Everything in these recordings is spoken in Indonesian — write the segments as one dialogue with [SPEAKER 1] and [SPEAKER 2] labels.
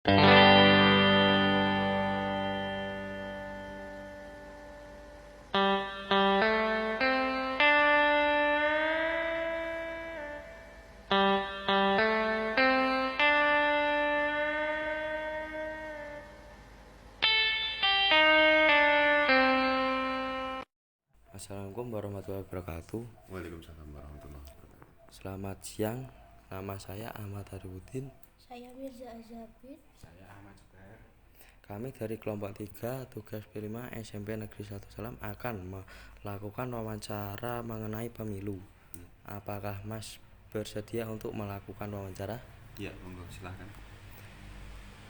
[SPEAKER 1] Assalamualaikum warahmatullahi wabarakatuh.
[SPEAKER 2] Waalaikumsalam warahmatullahi wabarakatuh.
[SPEAKER 1] Selamat siang, nama saya Ahmad Arifudin.
[SPEAKER 3] Saya Mirza Azabid.
[SPEAKER 2] Saya Ahmad Jubair.
[SPEAKER 1] Kami dari kelompok 3 tugas P5 SMP Negeri 1 Salam akan melakukan wawancara mengenai pemilu. Apakah Mas bersedia untuk melakukan wawancara?
[SPEAKER 2] Ya, monggo silahkan.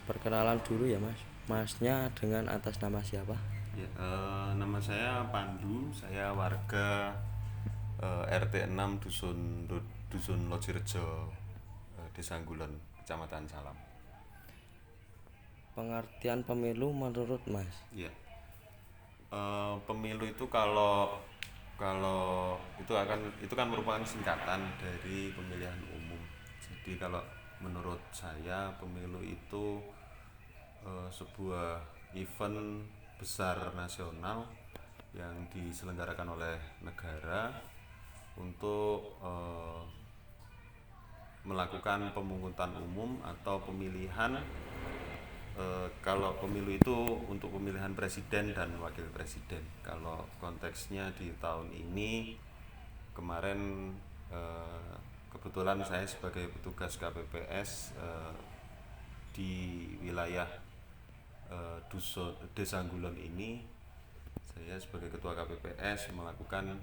[SPEAKER 1] Perkenalan dulu ya Mas. Masnya dengan atas nama siapa?
[SPEAKER 2] Ya, nama saya Pandu. Saya warga RT 6 Dusun Lojirejo, Desa Ngulon, Kecamatan Salam.
[SPEAKER 1] Pengertian pemilu menurut Mas?
[SPEAKER 2] Ya, pemilu itu kalau itu kan merupakan singkatan dari pemilihan umum. Jadi kalau menurut saya pemilu itu sebuah event besar nasional yang diselenggarakan oleh negara untuk melakukan pemungutan umum atau pemilihan. Kalau pemilu itu untuk pemilihan presiden dan wakil presiden. Kalau konteksnya di tahun ini, kemarin kebetulan saya sebagai petugas KPPS di wilayah Desa Ngulon ini, saya sebagai ketua KPPS melakukan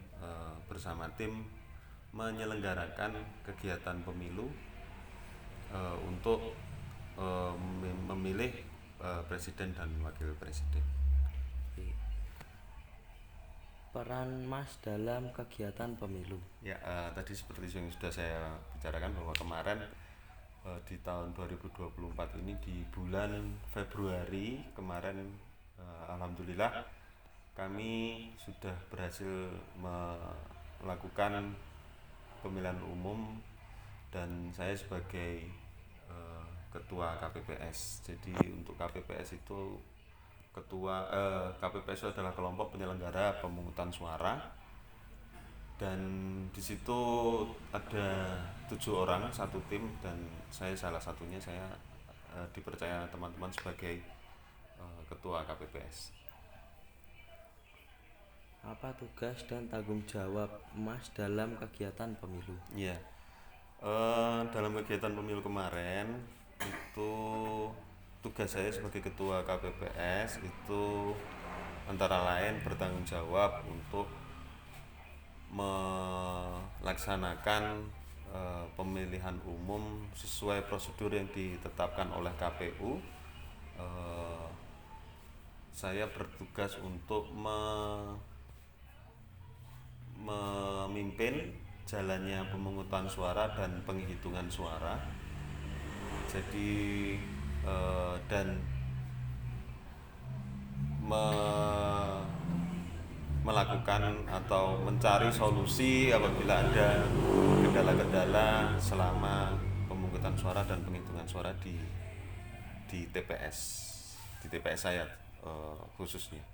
[SPEAKER 2] bersama tim menyelenggarakan kegiatan pemilu untuk memilih presiden dan wakil presiden.
[SPEAKER 1] Peran Mas dalam kegiatan pemilu.
[SPEAKER 2] Ya, tadi seperti yang sudah saya bicarakan bahwa kemarin di tahun 2024 ini di bulan Februari kemarin, alhamdulillah kami sudah berhasil melakukan pemilihan umum dan saya sebagai ketua KPPS. Jadi untuk KPPS itu KPPS adalah kelompok penyelenggara pemungutan suara, dan di situ ada 7 orang satu tim dan saya salah satunya. Saya dipercaya teman-teman sebagai ketua KPPS.
[SPEAKER 1] Apa tugas dan tanggung jawab Mas dalam kegiatan pemilu?
[SPEAKER 2] Ya, dalam kegiatan pemilu kemarin itu tugas saya sebagai ketua KPPS itu antara lain bertanggung jawab untuk melaksanakan pemilihan umum sesuai prosedur yang ditetapkan oleh KPU. Saya bertugas untuk memimpin jalannya pemungutan suara dan penghitungan suara. Jadi dan melakukan atau mencari solusi apabila ada kendala-kendala selama pemungutan suara dan penghitungan suara di TPS saya khususnya.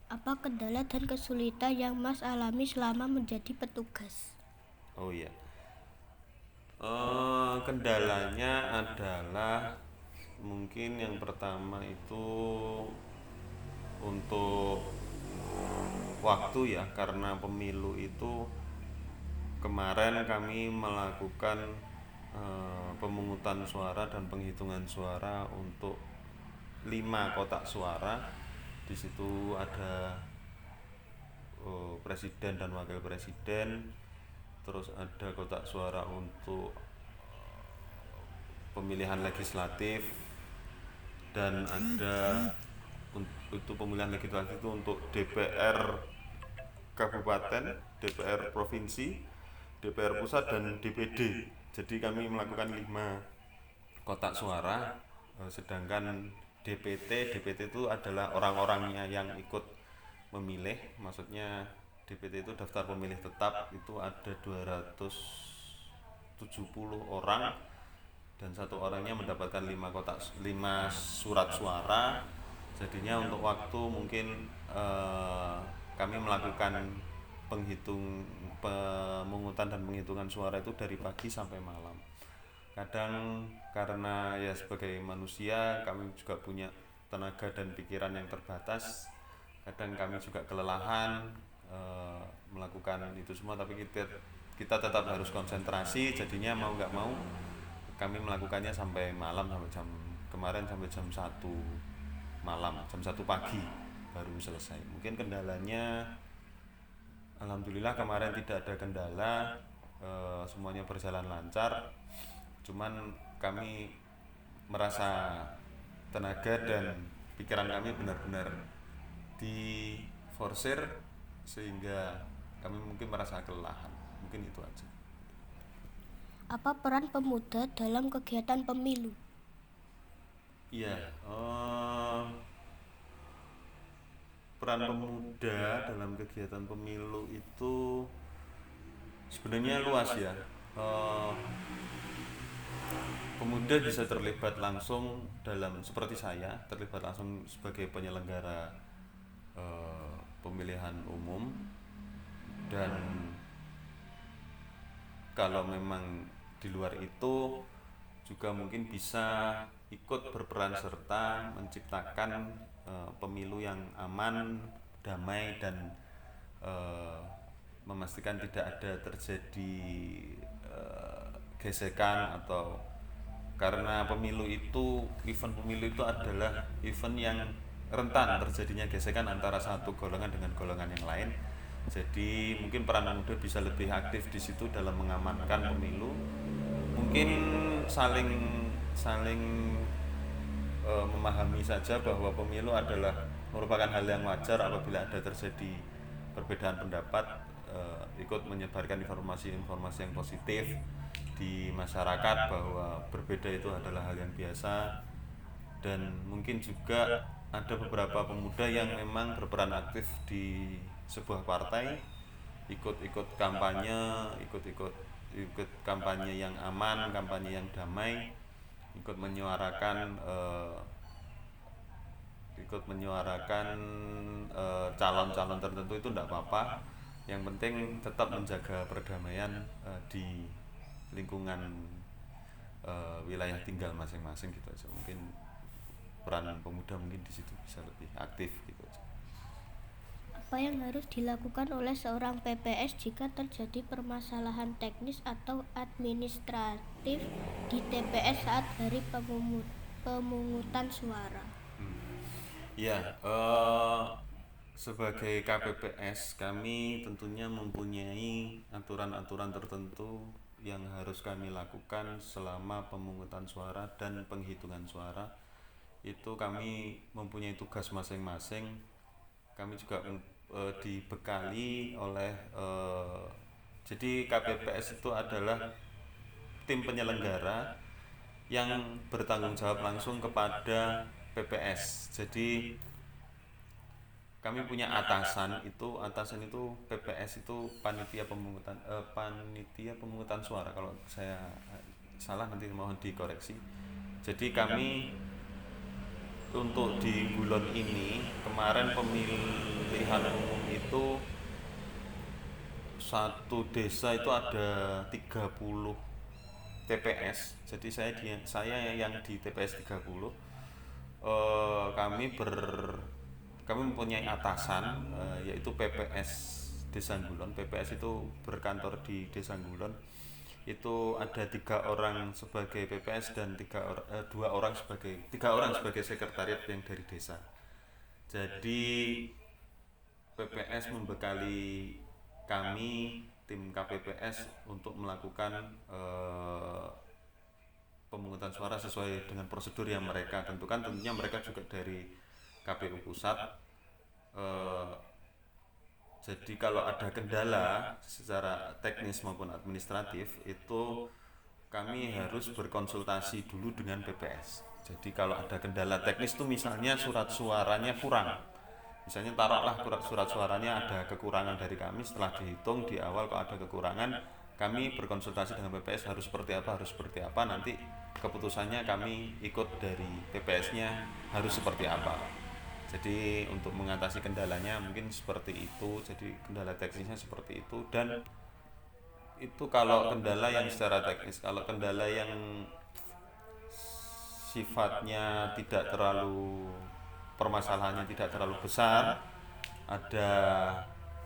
[SPEAKER 3] Apa kendala dan kesulitan yang Mas alami selama menjadi petugas?
[SPEAKER 2] Oh iya, kendalanya adalah mungkin yang pertama itu untuk waktu ya, karena pemilu itu kemarin kami melakukan pemungutan suara dan penghitungan suara untuk 5 kotak suara. Di situ ada presiden dan wakil presiden, terus ada kotak suara untuk pemilihan legislatif, dan ada itu pemilihan legislatif itu untuk DPR kabupaten, DPR provinsi, DPR pusat, dan DPD. Jadi kami melakukan 5 kotak suara, sedangkan DPT itu adalah orang-orangnya yang ikut memilih. Maksudnya DPT itu daftar pemilih tetap, itu ada 270 orang, dan satu orangnya mendapatkan 5 surat suara. Jadinya untuk waktu mungkin kami melakukan pemungutan dan penghitungan suara itu dari pagi sampai malam. Kadang karena ya sebagai manusia kami juga punya tenaga dan pikiran yang terbatas, kadang kami juga kelelahan melakukan itu semua, tapi kita tetap harus konsentrasi. Jadinya mau nggak mau kami melakukannya sampai malam, kemarin sampai jam 1 malam, jam 1 pagi baru selesai. Mungkin kendalanya alhamdulillah kemarin tidak ada kendala, semuanya berjalan lancar. Cuman kami merasa tenaga dan pikiran kami benar-benar diforsir sehingga kami mungkin merasa kelelahan. Mungkin itu aja.
[SPEAKER 3] Apa peran pemuda dalam kegiatan pemilu?
[SPEAKER 2] Iya, peran pemuda dalam kegiatan pemilu itu sebenarnya luas ya. Pemuda bisa terlibat langsung seperti saya, terlibat langsung sebagai penyelenggara pemilihan umum, dan kalau memang di luar itu juga mungkin bisa ikut berperan serta menciptakan pemilu yang aman, damai, dan memastikan tidak ada terjadi gesekan, atau karena event pemilu itu adalah event yang rentan terjadinya gesekan antara satu golongan dengan golongan yang lain. Jadi mungkin peran pemuda bisa lebih aktif di situ dalam mengamankan pemilu. Mungkin saling memahami saja bahwa pemilu adalah merupakan hal yang wajar apabila ada terjadi perbedaan pendapat, ikut menyebarkan informasi-informasi yang positif di masyarakat bahwa berbeda itu adalah hal yang biasa. Dan mungkin juga ada beberapa pemuda yang memang berperan aktif di sebuah partai, ikut kampanye, ikut kampanye yang aman, kampanye yang damai, ikut menyuarakan calon-calon tertentu. Itu tidak apa-apa, yang penting tetap menjaga perdamaian di lingkungan wilayah tinggal masing-masing gitu aja. Mungkin peran pemuda mungkin di situ bisa lebih aktif gitu aja.
[SPEAKER 3] Apa yang harus dilakukan oleh seorang PPS jika terjadi permasalahan teknis atau administratif di TPS saat hari pemungutan suara?
[SPEAKER 2] Ya, sebagai KPPS kami tentunya mempunyai aturan-aturan tertentu yang harus kami lakukan selama pemungutan suara dan penghitungan suara. Itu kami mempunyai tugas masing-masing. Kami juga dibekali oleh jadi KPPS itu adalah tim penyelenggara yang bertanggung jawab langsung kepada PPS. Jadi kami punya atasan itu PPS itu panitia pemungutan suara. Kalau saya salah nanti mohon dikoreksi. Jadi kami untuk di bulan ini kemarin pemilihan umum itu satu desa itu ada 30 TPS. Jadi saya yang di TPS 30. Kami mempunyai atasan yaitu PPS Desa Gulon. PPS itu berkantor di Desa Gulon. Itu ada 3 orang sebagai PPS dan 3 orang sebagai sekretariat yang dari desa. Jadi PPS membekali kami tim KPPS untuk melakukan pemungutan suara sesuai dengan prosedur yang mereka tentukan. Tentunya mereka juga dari KPU pusat. Jadi kalau ada kendala secara teknis maupun administratif itu kami harus berkonsultasi dulu dengan PPS. Jadi kalau ada kendala teknis itu misalnya surat suaranya kurang, misalnya taruhlah surat suaranya ada kekurangan dari kami, setelah dihitung di awal kalau ada kekurangan kami berkonsultasi dengan PPS harus seperti apa, nanti keputusannya kami ikut dari PPS-nya harus seperti apa. Jadi untuk mengatasi kendalanya mungkin seperti itu, jadi kendala teknisnya seperti itu. Dan itu kalau kendala yang secara teknis. Kalau kendala yang sifatnya tidak terlalu, permasalahannya tidak terlalu besar, ada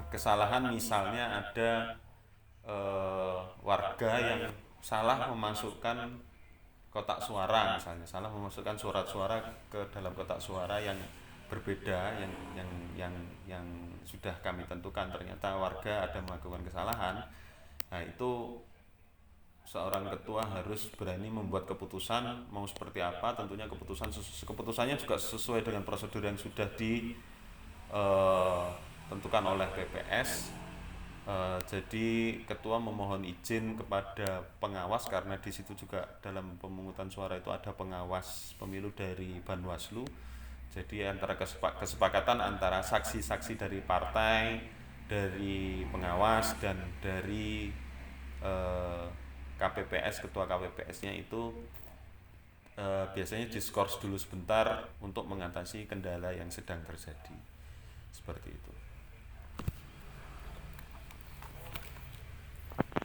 [SPEAKER 2] kesalahan, misalnya ada warga yang salah memasukkan kotak suara, misalnya salah memasukkan surat suara ke dalam kotak suara yang berbeda, yang sudah kami tentukan, ternyata warga ada melakukan kesalahan. Nah, itu seorang ketua harus berani membuat keputusan mau seperti apa. Tentunya keputusannya juga sesuai dengan prosedur yang sudah ditentukan oleh PPS. Jadi ketua memohon izin kepada pengawas, karena di situ juga dalam pemungutan suara itu ada pengawas pemilu dari Banwaslu. Jadi antara kesepakatan antara saksi-saksi dari partai, dari pengawas, dan dari KPPS, ketua KPPS-nya itu biasanya diskors dulu sebentar untuk mengatasi kendala yang sedang terjadi. Seperti itu.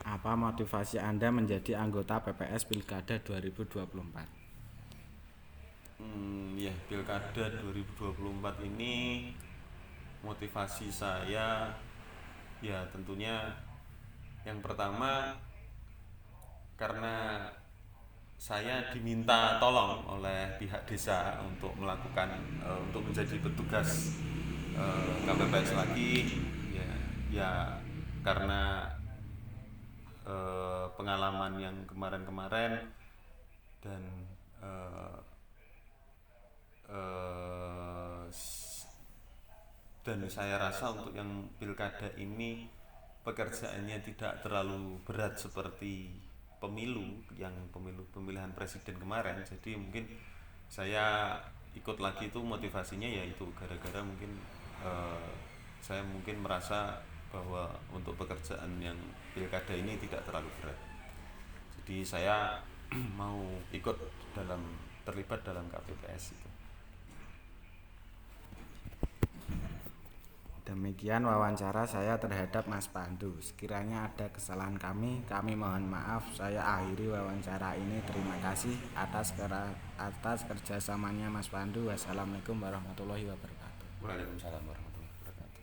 [SPEAKER 4] Apa motivasi Anda menjadi anggota PPS Pilkada 2024?
[SPEAKER 2] Ya, Pilkada 2024 ini motivasi saya ya tentunya yang pertama karena saya diminta tolong oleh pihak desa untuk melakukan untuk menjadi petugas KPPS lagi, ya karena pengalaman yang kemarin-kemarin, dan saya rasa untuk yang pilkada ini pekerjaannya tidak terlalu berat seperti pemilihan presiden kemarin. Jadi mungkin saya ikut lagi itu motivasinya yaitu gara-gara mungkin saya mungkin merasa bahwa untuk pekerjaan yang pilkada ini tidak terlalu berat. Jadi saya mau ikut terlibat dalam KPPS itu.
[SPEAKER 4] Demikian wawancara saya terhadap Mas Pandu. Sekiranya ada kesalahan kami mohon maaf. Saya akhiri wawancara ini. Terima kasih atas kerjasamanya Mas Pandu. Wassalamualaikum warahmatullahi wabarakatuh.
[SPEAKER 2] Waalaikumsalam warahmatullahi wabarakatuh.